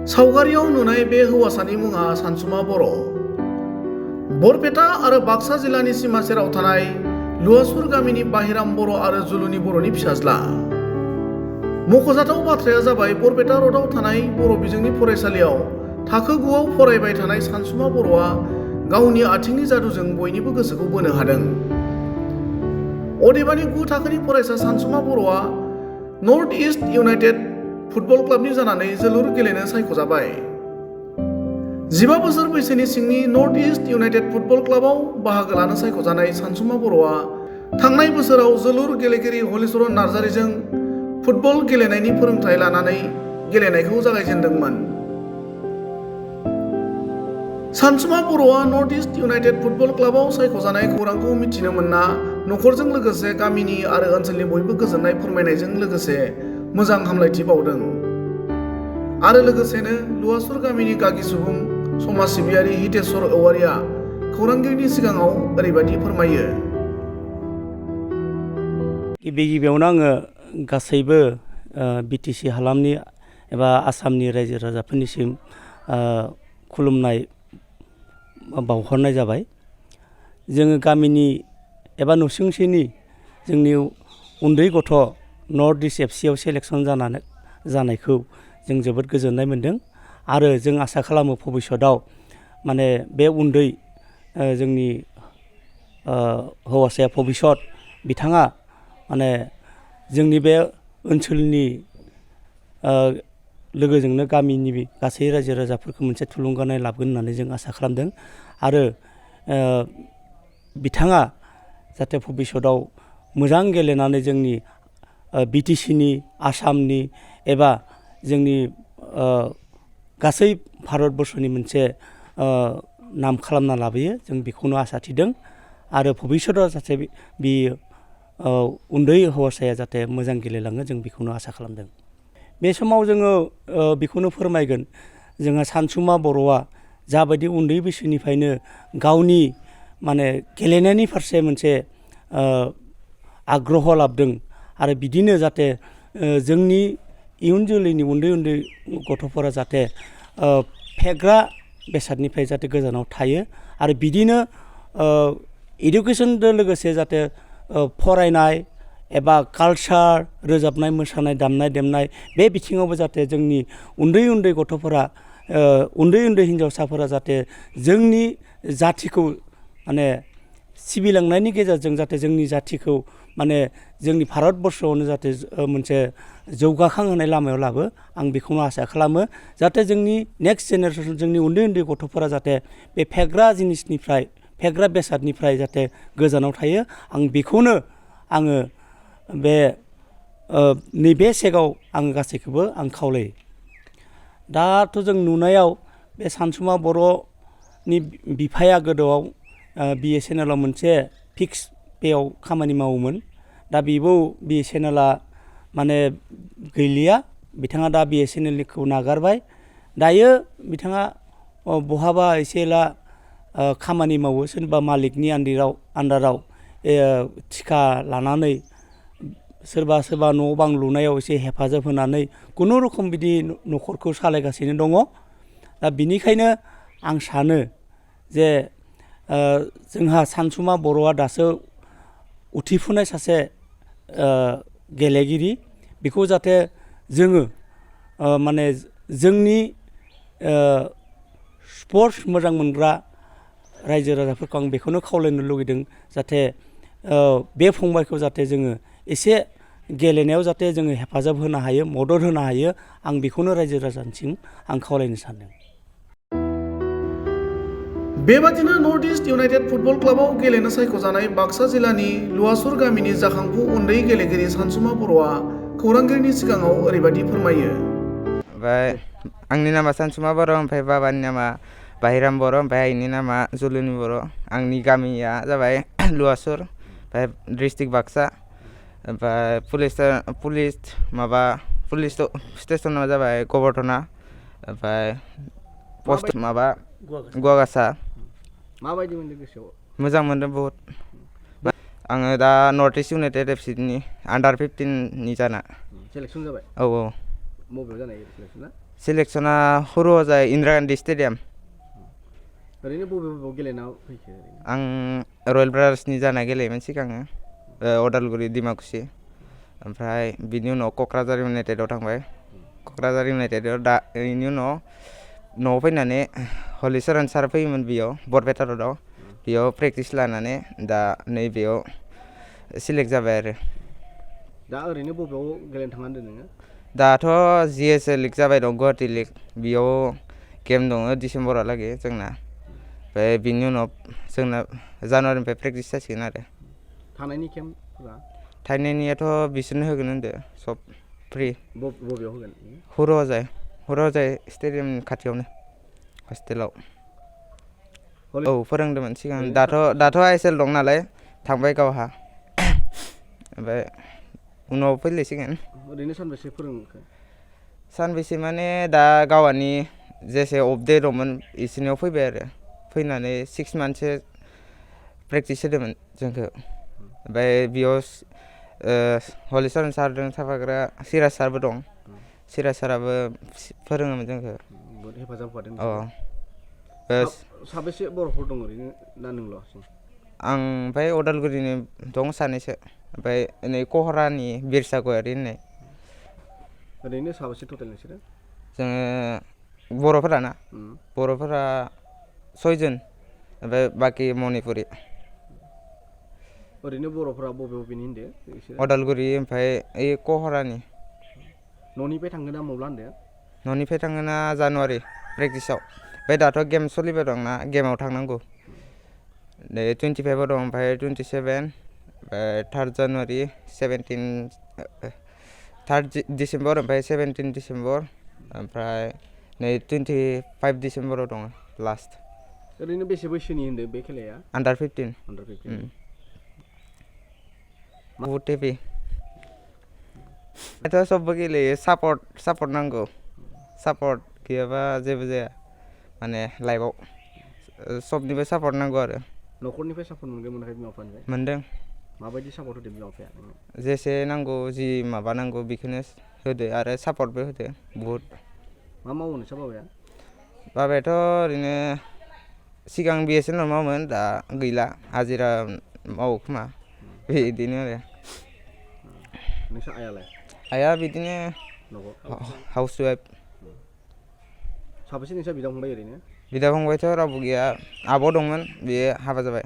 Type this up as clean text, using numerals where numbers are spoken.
सावगारियाव नुनाय बे हौवासानि मुङा सानसुमा बर'। बरपेटा आरो बाक्सा जिल्लानि सिमा सेराव थानाय लुवासुर गामिनि बाहिराम बर' आरो जुलुनि बर'नि फिसाज्ला। मख'जाथाव बाथ्राया जाबाय बरपेटा र'डआव थानाय बर' बिजोंनि फरायसालियाव थाखो 9आव फरायबाय थानाय सानसुमा बर'आ गावनि आथिंनि जादुजों बयनिबो गोसोखौ बोनो हादों। अदेबानि 9 थाखोनि फरायसा सानसुमा बर'आ नर्थ इस्ट इउनाइटेड फुटबल क्लाबनि जानानै जोलुर गेलेनो सायख'जाबाय। 15 बोसोर बैसोनि सिंनि नर्थ इस्ट इउनाइटेड फुटबल क्लाबाव बाहागो लानो सायख'जानाय सानसुमा बर'आ थांनाय बोसोराव जोलुर गेलेगिरि हलिचरन नार्जारीजों फुटबल गेलेनायनि फोरोंथाय लानानै गेलेनायखौ जागायजेनदोंमोन। सानसुमा बर'आ नर्थ इस्ट इउनाइटेड फुटबल क्लाबाव सायख'जानाय खौरांखौ मिथिनो मोनना नखरजों लोगोसे गामिनि आरो ओनसोलनि बयबो गोजोननाय फोरमायनायजों लोगोसे मोजां हामलायथि बावदों। आरो लोगोसेनो लुवासुर गामिनि गागि सुबुं समाज सिबियारि हितेश्वर औवारिया खौरांगिरिनि सिगाङाव ओरैबायदि फोरमायो। गिबियावनो आङो गासैबो बिटिसि हालामनि एबा आसामनि रायजो राजाफोरनिसिम खुलुमनाय बावहरनाय जाबाय। जोङो गामिनि एबा नसुंसेनि जोंनि उन्दै गथ' नर्थ इस्ट एफसिआव सेलेक्सन जानायखौ जों जोबोद गोजोननाय मोन्दों। आरो जों आसा खालामो भबिष्यतआव माने बे उन्दै जोंनि हौवासाया भबिष्यत बिथाङा माने जोंनि बे ओनसोलनि लोगोजोंनो गामिनि गासै रायजो राजाफोरखौ मोनसे थुलुंगानाय लाबोगोन होननानै जों आसा खालामदों। आरो बिथाङा जाहाथे भबिष्यतआव मोजां गेलेनानै जोंनि बिटिसिनि आसामनि एबा जोंनि गासै भारतबर्षनि मोनसे नाम खालामना लाबोयो जों बेखौनो आसा थिदों। आरो भबिष्यतआव जाहाथे बे उन्दै हौवासाया जाहाथे मोजां गेलेलाङो जों बेखौनो आसा खालामदों। बे समाव जोङो बेखौनो फोरमायगोन जोंहा सानसुमा बर'आ जाबायदि उन्दै बैसोनिफ्रायनो गावनि माने गेलेनायनि फारसे मोनसे आग्रह लाबोदों। आरो बिदिनो जाहाथे जोंनि इयुन जोलैनि उन्दै उन्दै गथ'फोरा जाहाथे फेग्रा बेसादनिफ्राय जाहाथे गोजानाव थायो। आरो बिदिनो इडुकेसनजों लोगोसे जाहाथे फरायनाय एबा कालचार रोजाबनाय मोसानाय दामनाय देनाय बे बिथिङावबो जाहाथे जोंनि उन्दै उन्दै गथ'फोरा उन्दै उन्दै हिन्जावसाफोरा जाहाथे जोंनि जाथिखौ माने सिबिलांनायनि गेजेरजों जाहाथे जोंनि जाथिखौ माने जोंनि भारतबर्षआवनो जाहाथे मोनसे जौगाखां होनाय लामायाव लाबो आं बेखौनो आसा खालामो। जाहाथे जोंनि नेक्स्ट जेनेरेसन जोंनि उन्दै उन्दै गथ'फोरा जाहाथे बे फेग्रा जिनिसनिफ्राय फेग्रा बेसादनिफ्राय जाहाथे गोजानाव थायो आं बेखौनो आङो बे नैबे सेगाव आं गासैखौबो आं खावलायो। दाथ' जों नुनायाव बे सानसुमा बर'नि बिफाया गोदोआव BSNL आव मोनसे फिक्स पेआव खामानि मावोमोन। दा बेबो BSNL आ माने गैलिया बिथाङा दा BSNL खौ नागारबाय। दायो बिथाङा बहाबा एसे एला खामानि मावो सोरबा मालिकनि आन्दाराव थिखा लानानै सोरबा न' बां लुनायाव एसे हेफाजाब होनानै खुनुरुखुम बिदि न'खरखौ सालायगासिनो दङ। दा बिनिखायनो आं सानो जे जोंहा सानसुमा बर'आ दासो उथिफुनाय सासे गेलेगिरि बेखौ जाहाथे जोङो माने जोंनि स्पर्टस मोजां मोनग्रा रायजो राजाफोरखौ आं बेखौनो खावलायनो लुगैदों जाहाथे बे फंबायखौ जाहाथे जोङो एसे गेलेनायाव जाहाथे जोङो हेफाजाब होनो हायो मदद होनो हायो आं बेखौनो रायजो राजानिसिम आं खावलायनो सानदों। बेबादिनो नर्थ इस्ट इउनाइटेड फुटबल क्लाबाव गेलेनो सायख'जानाय बाक्सा जिल्लानि लुवासुर गामिनि जाखांफु उन्दै गेलेगिरि सानसुमा बर'आ खौरांगिरिनि सिगाङाव ओरैबायदि फोरमायो। ओमफ्राय आंनि नामा सानसुमा बर' ओमफ्राय बाबानि नामा बाहिराम बर' ओमफ्राय आइनि नामा जुलुनि बर'। आंनि गामिया जाबाय लुवासुर ओमफ्राय डिस्ट्रिक्ट बाक्सा। ओमफ्राय पुलिस स्टेसना जाबाय गबर्धना ओमफ्राय पस्ट माबा गुवागासा। माबायदि मोनदों गोसोआव? मोजां मोनदों बहुद। आङो दा नर्थ इस्ट इउनाइटेड एफसिनि आन्डार 15 नि जाना सेलेक्सन जाबाय। औ मबेयाव जानाय सेलेक्सना? सिलेक्सना हुरुआव जाय इन्दिरा गान्धी स्टेडियाम ओरैनो बबे बबेयाव गेलेना फैखो ओरैनो? आं रयेल ब्रादार्सनि जाना गेलेयोमोन सिगाङो अदालगुरि डिमाकुसि ओमफ्राय बिनि उनाव क'क्राझार इउनाइटेडआव थांबाय क'क्राझार इउनाइटेडआव दा बेनि उनाव न'आव फैनानै हलिचरन सार फैयोमोन बेयाव बरपेटा रडआव बेयाव प्रेक्टिस लानानै दा नैबेयाव सिलेक्ट जाबाय आरो दा ओरैनो बबेयाव गेलेनो थांना होनदों नोङो? दाथ' GSL लिग जाबाय दं गुवाहाटि लिग बेयाव गेम दङ डिसेम्बरालागै जोंना ओमफ्राय बिनि उनाव जोंना जानुवारिनिफ्राय प्रेक्टिस जासिगोन आरो थानायनि केम्पफोरा थाइनायनियाथ' बिसोरनो होगोन होनदो सब फ्रि बबेयाव होगोन? हुरुआव जाय स्टेडियामनि खाथियावनो हस्टेलाव औ फोरोंदोंमोन सिगां दाथ' ISL दं नालाय थांबाय गावहा ओमफ्राय उनाव फैलायसिगोन ओरैनो सानबेसे फोरोंखो? सानबेसे माने दा गावानि जेसे अफ डे दंमोन इसोरनियाव फैबाय आरो फैनानै 6 मान्थसो प्रेक्टिस होदोंमोन जोंखौ ओमफ्राय बेयाव हलिचरन सारजों थाफाग्रा सिराज सारबो दं सिराज साराबो फोरोङोमोन जोंखौ बहुद हेफाजाब होफादों। साबेसे बर'फोर दं ओरैनो ना नोंल'? आं ओमफ्राय अदालगुरिनि दं सानैसो ओमफ्राय नै कहरानि बिरसा गयारि होननाय ओरैनो साबेसे टटेल नोंसोरो? जोङो बर'फोरा 6 जन ओमफ्राय बाखि मणिपुरि ओरैनो बर'फोरा बबेनि होनदो बिसोरो? अदालगुरि ओमफ्राय ओइ कहरानि न'निफ्राय थांगोन ना मब्ला होनदो? न'निफ्राय थाङोना जानुवारि प्रेक्टिसाव ओमफ्राय दाथ' गेम सोलिबाय दंना गेमाव थांनांगौ 25 दं ओमफ्राय 27 ओमफ्राय 3 जानुवारि 3 डिसेम्बर ओमफ्राय 17 डिसेम्बर ओमफ्राय नै 25 डिसेम्बराव दङ लास्ट। ओरैनो बेसे बैसोनि होनदो बे खेलाया? Under 15 बहुत हेभि थ' सबबो गेलेयो सापर्ट नांगौ सापर्ट गैयाबा जेबो जाया माने लाइफआव सबनिबो सापर्ट नांगौ आरो न'खरनिफ्राय सापर्ट मोनगोन मोनाखै बिमा बिफानिफ्राय? मोनदों। माबायदि सापर्ट होदो बिमा बिफाया नोंनो? जेसे नांगौ जि माबा नांगौ बेखौनो होदो आरो सापर्टबो होदो बहुद। मा मावो नोंसा बाबाया? बाबायाथ' ओरैनो सिगां BSNL मावोमोन दा गैला हाजिरा मावो खोमा बिदिनो आरो। नोंसा आइयालाय? आइया बिदिनो हाउस वाइफ। साबेसे नोंसा बिदा फंबाय ओरैनो? बिदा फंबायथ' रावबो गैया आब' दंमोन बेयो हाबा जाबाय।